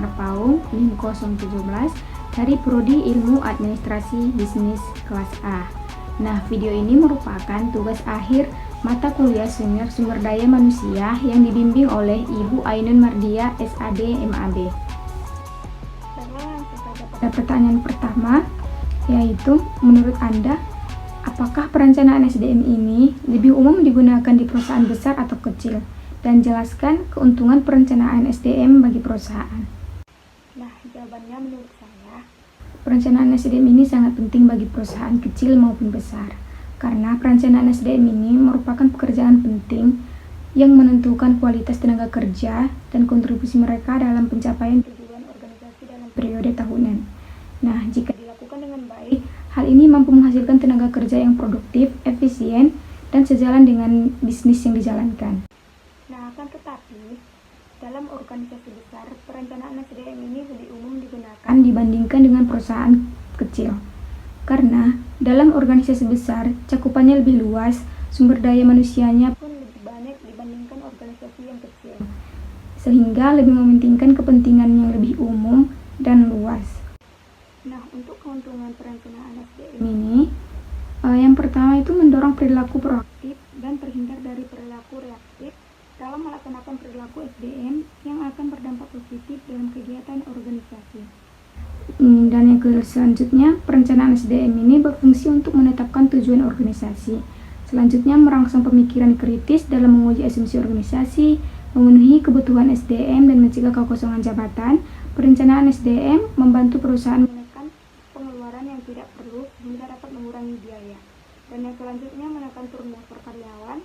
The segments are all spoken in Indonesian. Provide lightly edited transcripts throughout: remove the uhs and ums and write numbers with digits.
Marpaung, NIM 017 dari Prodi Ilmu Administrasi Bisnis kelas A. Nah, video ini merupakan tugas akhir mata kuliah senior sumber daya manusia yang dibimbing oleh Ibu Ainun Mardia, SAD, MAB. Pada pertanyaan pertama, yaitu menurut Anda, apakah perencanaan SDM ini lebih umum digunakan di perusahaan besar atau kecil? Dan jelaskan keuntungan perencanaan SDM bagi perusahaan. Nah, jawabannya menurut saya, perencanaan SDM ini sangat penting bagi perusahaan kecil maupun besar. Karena perencanaan SDM ini merupakan pekerjaan penting yang menentukan kualitas tenaga kerja dan kontribusi mereka dalam pencapaian tujuan organisasi dalam periode tahunan. Nah, jika dilakukan dengan baik, hal ini mampu menghasilkan tenaga kerja yang produktif, efisien, dan sejalan dengan bisnis yang dijalankan. Nah, akan tetapi, dalam organisasi besar, perencanaan SDM ini lebih umum digunakan dibandingkan dengan perusahaan kecil. Karena dalam organisasi besar, cakupannya lebih luas, sumber daya manusianya pun lebih banyak dibandingkan organisasi yang kecil, sehingga lebih mementingkan kepentingan yang lebih umum dan luas. Nah, untuk keuntungan perencanaan SDM ini, yang pertama itu mendorong perilaku proaktif dan terhindar dari perilaku reaktif dalam melaksanakan perilaku SDM yang akan berdampak positif dalam kegiatan organisasi. Dan yang selanjutnya, perencanaan SDM ini berfungsi untuk menetapkan tujuan organisasi. Selanjutnya, merangsang pemikiran kritis dalam menguji asumsi organisasi, memenuhi kebutuhan SDM dan mencegah kekosongan jabatan. Perencanaan SDM membantu perusahaan menekan pengeluaran yang tidak perlu sehingga dapat mengurangi biaya. Dan yang selanjutnya, menekan turnover karyawan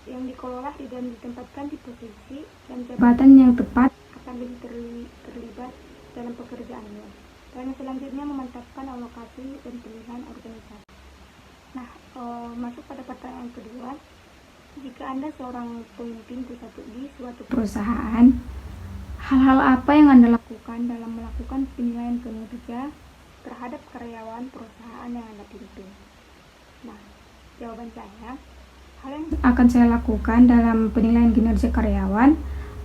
yang dikelola dan ditempatkan di posisi dan jabatan yang tepat akan lebih terlibat dalam pekerjaannya. Dan yang selanjutnya, memantapkan alokasi dan pilihan organisasi. Nah, masuk pada pertanyaan kedua, jika Anda seorang pemimpin di suatu perusahaan, hal-hal apa yang Anda lakukan dalam melakukan penilaian kinerja terhadap karyawan perusahaan yang Anda pimpin? Nah, jawaban saya, hal yang akan saya lakukan dalam penilaian kinerja karyawan,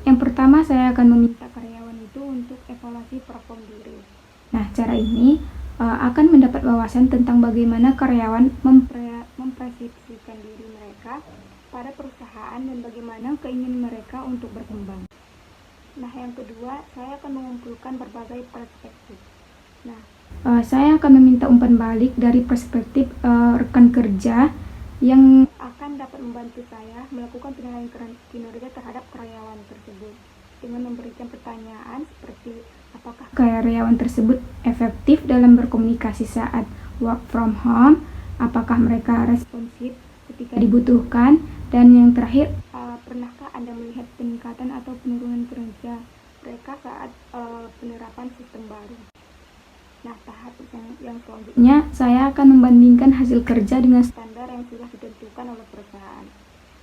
yang pertama saya akan meminta karyawan itu untuk evaluasi perform diri. Nah, cara ini akan mendapat wawasan tentang bagaimana karyawan mempersepsikan diri mereka pada perusahaan dan bagaimana keinginan mereka untuk berkembang. Nah, yang kedua, saya akan mengumpulkan berbagai perspektif. Nah, saya akan meminta umpan balik dari perspektif rekan kerja yang akan dapat membantu saya melakukan penilaian kinerja terhadap karyawan tersebut dengan memberikan pertanyaan seperti apakah karyawan tersebut efektif dalam berkomunikasi saat work from home, apakah mereka responsif ketika dibutuhkan, dan yang terakhir, pernahkah Anda melihat peningkatan atau penurunan kinerja mereka saat penerapan sistem baru. Nah, tahap yang selanjutnya, saya akan membandingkan hasil kerja dengan standar yang sudah ditentukan oleh perusahaan.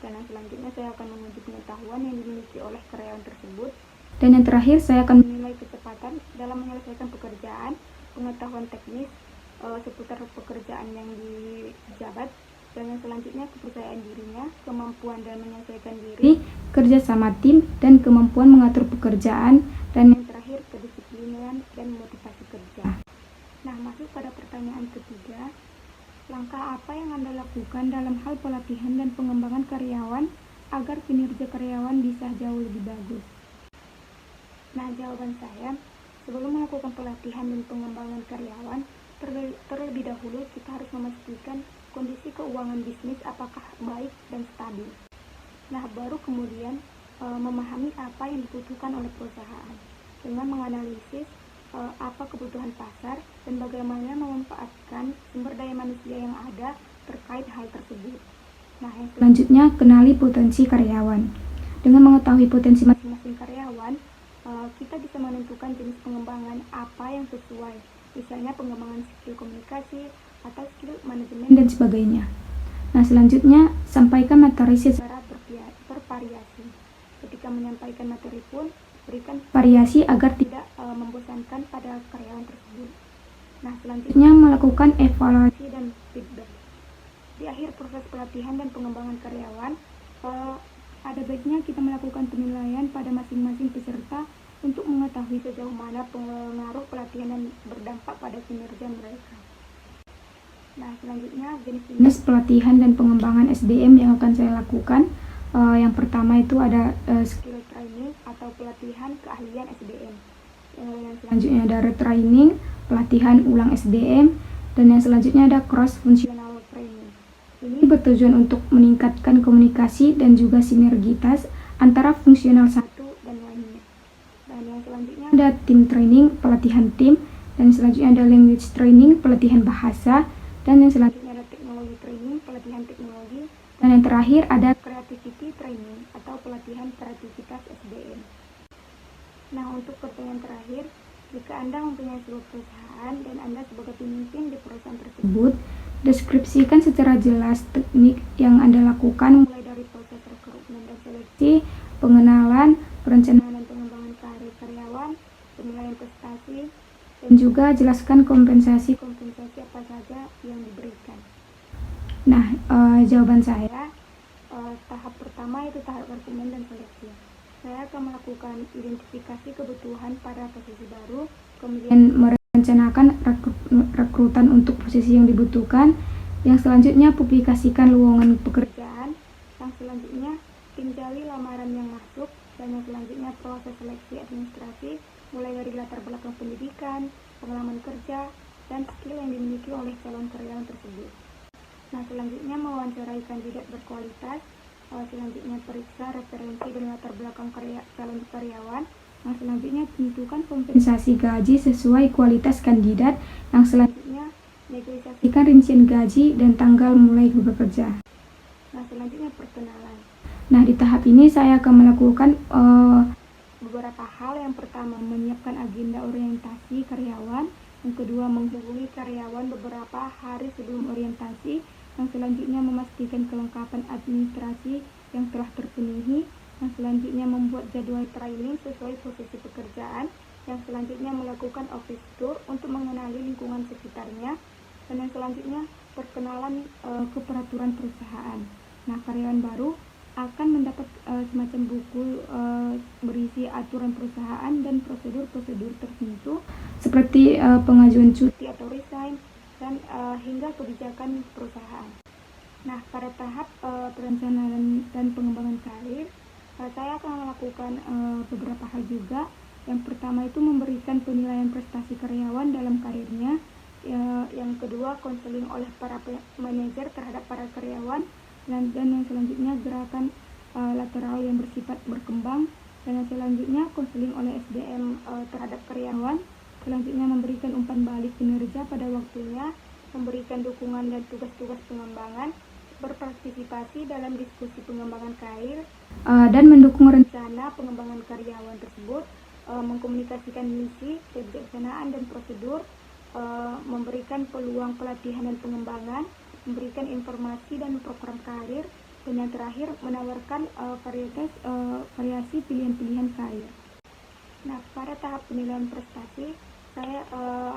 Dan yang selanjutnya, saya akan menguji pengetahuan yang dimiliki oleh karyawan tersebut. Dan yang terakhir, saya akan menilai kecepatan dalam menyelesaikan pekerjaan, pengetahuan teknis seputar pekerjaan yang dijabat, dan yang selanjutnya kepercayaan dirinya, kemampuan dalam menyelesaikan diri, kerja sama tim, dan kemampuan mengatur pekerjaan, dan yang terakhir kedisiplinan dan motivasi kerja. Nah, masuk pada pertanyaan ketiga, langkah apa yang Anda lakukan dalam hal pelatihan dan pengembangan karyawan agar kinerja karyawan bisa jauh lebih bagus? Nah, jawaban saya, sebelum melakukan pelatihan dan pengembangan karyawan, terlebih dahulu kita harus memastikan kondisi keuangan bisnis apakah baik dan stabil. Nah, baru kemudian memahami apa yang dibutuhkan oleh perusahaan dengan menganalisis apa kebutuhan pasar dan bagaimana memanfaatkan sumber daya manusia yang ada terkait hal tersebut. Nah, yang selanjutnya, kenali potensi karyawan. Dengan mengetahui potensi masing-masing karyawan, kita bisa menentukan jenis pengembangan apa yang sesuai, misalnya pengembangan skill komunikasi atau skill manajemen dan sebagainya. Nah, selanjutnya, sampaikan materi secara bervariasi. Ketika menyampaikan materi pun, berikan variasi agar tidak membosankan pada karyawan tersebut. Nah, selanjutnya, melakukan evaluasi dan feedback. Di akhir proses pelatihan dan pengembangan karyawan, ada baiknya kita melakukan penilaian pada masing-masing peserta untuk mengetahui sejauh mana pengaruh pelatihan dan berdampak pada kinerja mereka. Nah, selanjutnya jenis pelatihan dan pengembangan SDM yang akan saya lakukan. Yang pertama itu ada skill training atau pelatihan keahlian SDM. Yang selanjutnya ada retraining, pelatihan ulang SDM, dan yang selanjutnya ada cross functional training. Ini bertujuan untuk meningkatkan komunikasi dan juga sinergitas antara fungsional satu dan lainnya. Dan yang selanjutnya ada team training, pelatihan tim, dan selanjutnya ada language training, pelatihan bahasa, dan yang selanjutnya ada teknologi training, pelatihan teknologi, dan yang terakhir ada creativity training atau pelatihan kreativitas SDM. Nah, untuk pertanyaan terakhir, jika Anda mempunyai sebuah perusahaan dan Anda sebagai pemimpin di perusahaan tersebut, deskripsikan secara jelas teknik yang Anda lakukan mulai dari proses rekrutmen dan seleksi, pengenalan, perencanaan dan pengembangan karir karyawan, penilaian prestasi, dan juga jelaskan kompensasi apa saja yang diberikan. Nah, jawaban saya, tahap pertama itu tahap rekrutmen dan seleksi. Saya akan melakukan identifikasi kebutuhan pada posisi baru, kemudian merencanakan rekrutan untuk posisi yang dibutuhkan, yang selanjutnya publikasikan lowongan pekerjaan, yang selanjutnya tinjali lamaran yang masuk, dan yang selanjutnya proses seleksi administrasi, mulai dari latar belakang pendidikan, pengalaman kerja, dan skill yang dimiliki oleh calon karyawan tersebut. Nah, selanjutnya mewawancarai kandidat berkualitas, selanjutnya periksa referensi dan latar belakang calon karyawan, yang selanjutnya tentukan kompensasi gaji sesuai kualitas kandidat, yang selanjutnya negosiasikan rincian gaji dan tanggal mulai bekerja. Nah, selanjutnya perkenalan. Nah, di tahap ini saya akan melakukan beberapa hal. Yang pertama, menyiapkan agenda orientasi karyawan. Yang kedua, menghubungi karyawan beberapa hari sebelum orientasi. Yang selanjutnya, memastikan kelengkapan administrasi yang telah terpenuhi. Yang selanjutnya, membuat jadwal training sesuai posisi pekerjaan. Yang selanjutnya, melakukan office tour untuk mengenali lingkungan sekitarnya. Dan yang selanjutnya, perkenalan ke peraturan perusahaan. Nah, karyawan baru akan mendapat semacam buku berisi aturan perusahaan dan prosedur-prosedur tertentu seperti pengajuan cuti atau resign dan hingga kebijakan perusahaan. Nah, pada tahap perencanaan dan pengembangan karir, saya akan melakukan beberapa hal juga. Yang pertama itu memberikan penilaian prestasi karyawan dalam karirnya. Yang kedua, konseling oleh para manajer terhadap para karyawan. Dan yang selanjutnya gerakan lateral yang bersifat berkembang, dan yang selanjutnya konseling oleh SDM terhadap karyawan. Selanjutnya memberikan umpan balik kinerja pada waktunya, memberikan dukungan dan tugas-tugas pengembangan, berpartisipasi dalam diskusi pengembangan karir, dan mendukung rencana pengembangan karyawan tersebut, mengkomunikasikan misi, kebijaksanaan dan prosedur, memberikan peluang pelatihan dan pengembangan, memberikan informasi dan program karir, dan yang terakhir menawarkan variasi pilihan-pilihan karir. Nah, pada tahap penilaian prestasi, saya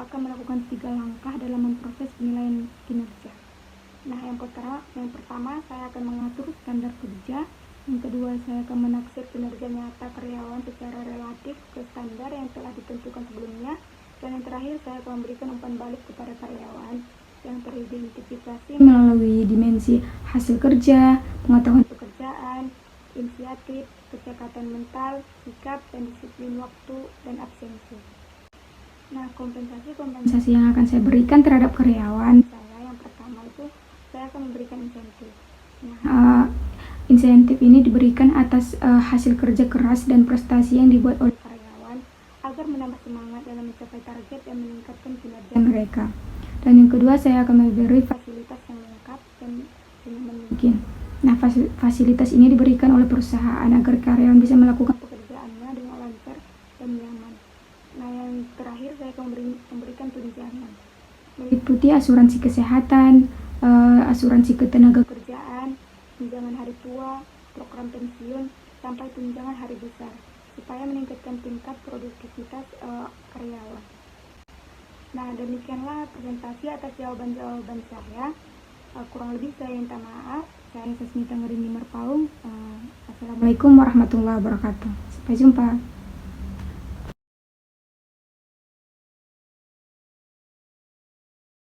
akan melakukan 3 langkah dalam memproses penilaian kinerja. Nah, yang pertama saya akan mengatur standar kerja. Yang kedua, saya akan menaksir kinerja nyata karyawan secara relatif ke standar yang telah ditentukan sebelumnya. Dan yang terakhir, saya akan memberikan umpan balik kepada karyawan yang teridentifikasi melalui dimensi hasil kerja, pengetahuan pekerjaan, inisiatif, kecekatan mental, sikap, dan disiplin waktu, dan absensi. Nah, kompensasi yang akan saya berikan terhadap karyawan saya, yang pertama itu saya akan memberikan insentif. Nah, insentif ini diberikan atas hasil kerja keras dan prestasi yang dibuat oleh karyawan agar menambah semangat dalam mencapai target dan meningkatkan kinerja mereka. Dan yang kedua, saya akan memberi fasilitas yang lengkap dan senyaman mungkin. Nah, fasilitas ini diberikan oleh perusahaan agar karyawan bisa melakukan pekerjaannya dengan lancar dan nyaman. Nah, yang terakhir, saya akan memberikan tunjangan, meliputi asuransi kesehatan, asuransi ketenaga kerjaan, tunjangan hari tua, program pensiun, sampai tunjangan hari besar, supaya meningkatkan tingkat produktivitas karyawan. Nah, demikianlah presentasi atas jawaban-jawaban saya. Kurang lebih saya minta maaf. Saya Sasmita Ngerini Merpaung. Assalamualaikum warahmatullahi wabarakatuh. Sampai jumpa.